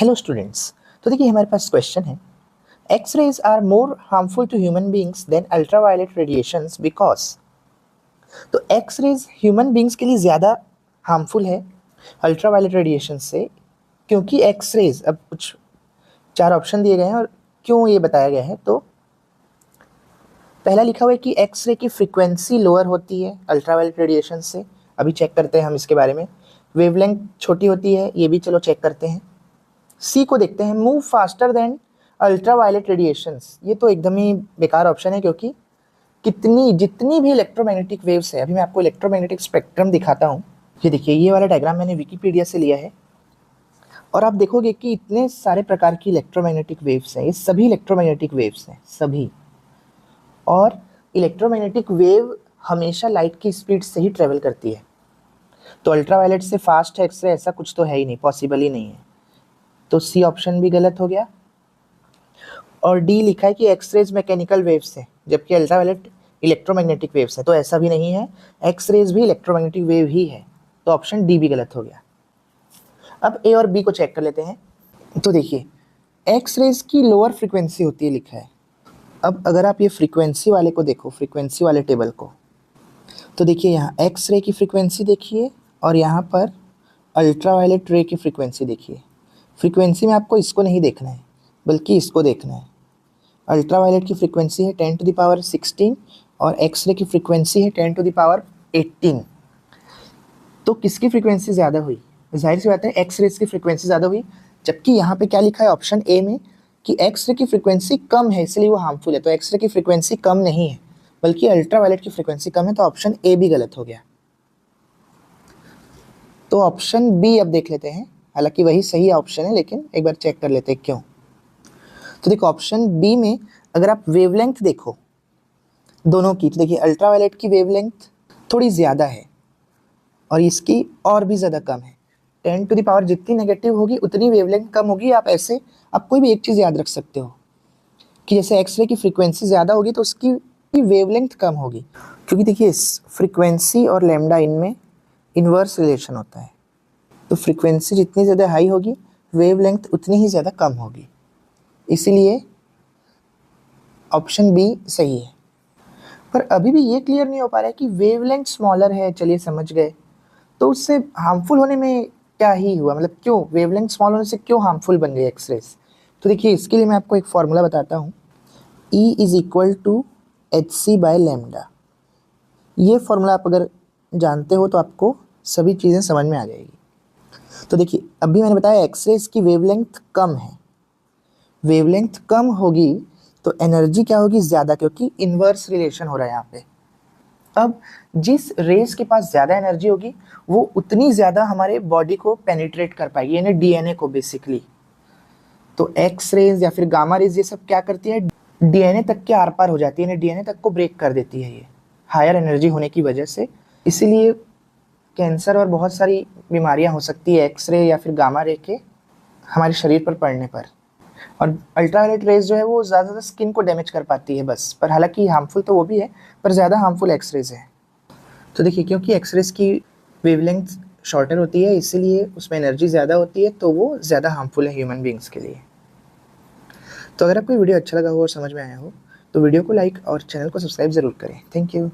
Hello students, तो देखिए हमारे पास क्वेश्चन है, X rays are more harmful to human beings than ultraviolet radiations because. तो एक्स रेज ह्यूमन बींग्स के लिए ज़्यादा हार्मफुल है अल्ट्रावायलेट रेडिएशन से, क्योंकि एक्स रेज, अब कुछ 4 ऑप्शन दिए गए हैं और क्यों ये बताया गया है। तो पहला लिखा हुआ है कि एक्स रे की फ्रीक्वेंसी लोअर होती है अल्ट्रावायलेट रेडिएशन से। अभी चेक करते हैं हम इसके बारे में। वेवलेंथ छोटी होती है, ये भी चलो चेक करते हैं। सी को देखते हैं, move faster than ultraviolet radiations. ये तो एकदम ही बेकार ऑप्शन है, क्योंकि जितनी भी इलेक्ट्रोमैग्नेटिक वेव्स है, अभी मैं आपको इलेक्ट्रोमैग्नेटिक स्पेक्ट्रम दिखाता हूँ। ये देखिए, ये वाला डायग्राम मैंने विकिपीडिया से लिया है और आप देखोगे कि इतने सारे प्रकार की इलेक्ट्रोमैग्नेटिक वेव्स हैं। ये सभी इलेक्ट्रोमैग्नेटिक वेव्स हैं, सभी। और इलेक्ट्रोमैग्नेटिक वेव हमेशा लाइट की स्पीड से ही ट्रेवल करती है। तो अल्ट्रावायलेट से फास्ट है एक्सरे, ऐसा कुछ तो है ही नहीं, पॉसिबल ही नहीं है। तो सी ऑप्शन भी गलत हो गया। और डी लिखा है कि एक्सरेज मैकेनिकल वेव्स है, जबकि अल्ट्रावायलेट इलेक्ट्रोमैग्नेटिक वेव्स है। तो ऐसा भी नहीं है, एक्सरेज भी इलेक्ट्रोमैग्नेटिक वेव ही है। तो ऑप्शन डी भी गलत हो गया। अब ए और बी को चेक कर लेते हैं। तो देखिए, एक्सरेज की लोअर फ्रीक्वेंसी होती है लिखा है। अब अगर आप ये फ्रीक्वेंसी वाले को देखो, फ्रीक्वेंसी वाले टेबल को, तो देखिए यहाँ एक्सरे की फ्रीक्वेंसी देखिए और यहाँ पर अल्ट्रावायलेट रे की फ्रीक्वेंसी देखिए। फ्रीक्वेंसी में आपको इसको नहीं देखना है, बल्कि इसको देखना है। अल्ट्रावायलेट की फ्रीक्वेंसी है 10⁻16 और एक्सरे की फ्रीक्वेंसी है 10⁻18। तो किसकी फ्रीक्वेंसी ज़्यादा हुई? जाहिर सी बात है, एक्सरेज की फ्रीक्वेंसी ज़्यादा हुई। जबकि यहाँ पे क्या लिखा है ऑप्शन ए में कि एक्सरे की फ्रीक्वेंसी कम है, इसलिए वो हार्मफुल है। तो एक्सरे की फ्रीक्वेंसी कम नहीं है, बल्कि अल्ट्रावायलेट की फ्रीक्वेंसी कम है। तो ऑप्शन ए भी गलत हो गया। तो ऑप्शन बी अब देख लेते हैं, हालांकि वही सही ऑप्शन है, लेकिन एक बार चेक कर लेते हैं क्यों। तो देखो, ऑप्शन बी में अगर आप वेवलेंथ देखो दोनों की, तो देखिए अल्ट्रावायलेट की वेवलेंथ थोड़ी ज़्यादा है और इसकी और भी ज़्यादा कम है। 10 टू द पावर जितनी नेगेटिव होगी उतनी वेवलेंथ कम होगी। आप कोई भी एक चीज़ याद रख सकते हो कि जैसे एक्सरे की फ्रीक्वेंसी ज़्यादा होगी तो उसकी वेवलेंथ कम होगी, क्योंकि देखिए फ्रीक्वेंसी और लैम्डा इनमें इन्वर्स रिलेशन होता है। तो फ्रीक्वेंसी जितनी ज़्यादा हाई होगी, वेवलेंथ उतनी ही ज़्यादा कम होगी। इसीलिए ऑप्शन बी सही है। पर अभी भी ये क्लियर नहीं हो पा रहा है कि वेवलेंथ स्मॉलर है, चलिए समझ गए, तो उससे हार्मफुल होने में क्या ही हुआ, मतलब क्यों वेवलेंथ स्मॉल होने से क्यों हार्मफुल बन गई एक्सरेज। तो देखिए, इसके लिए मैं आपको एक फॉर्मूला बताता हूँ, E = hc/λ। ये फॉर्मूला आप अगर जानते हो तो आपको सभी चीज़ें समझ में आ जाएगी। तो देखिए, अभी मैंने बताया एक्सरेज की वेवलेंथ कम है। वेवलेंथ कम होगी तो एनर्जी क्या होगी? ज़्यादा, क्योंकि इन्वर्स रिलेशन हो रहा है यहाँ पे। अब जिस रेस के पास ज़्यादा एनर्जी होगी वो उतनी ज़्यादा हमारे बॉडी को पेनिट्रेट कर पाएगी, यानी डीएनए को बेसिकली। तो एक्स रेज या फिर गामा रेज ये सब क्या करती है? डीएनए तक के आर पार हो जाती है, यानी डीएनए तक को ब्रेक कर देती है ये हायर एनर्जी होने की वजह से। इसीलिए कैंसर और बहुत सारी बीमारियां हो सकती है एक्सरे या फिर गामा रे के हमारे शरीर पर पड़ने पर। और अल्ट्रावायलेट रेज जो है वो ज़्यादा स्किन को डैमेज कर पाती है बस, पर हालांकि हार्मफुल तो वो भी है, पर ज़्यादा हार्मफुल एक्सरेज है। तो देखिए, क्योंकि एक्सरेज की वेवलेंथ शॉर्टर होती है, इसीलिए उसमें एनर्जी ज़्यादा होती है, तो वो ज़्यादा हार्मफुल है ह्यूमन बींग्स के लिए। तो अगर आपको वीडियो अच्छा लगा हो और समझ में आया हो तो वीडियो को लाइक और चैनल को सब्सक्राइब ज़रूर करें। Thank you.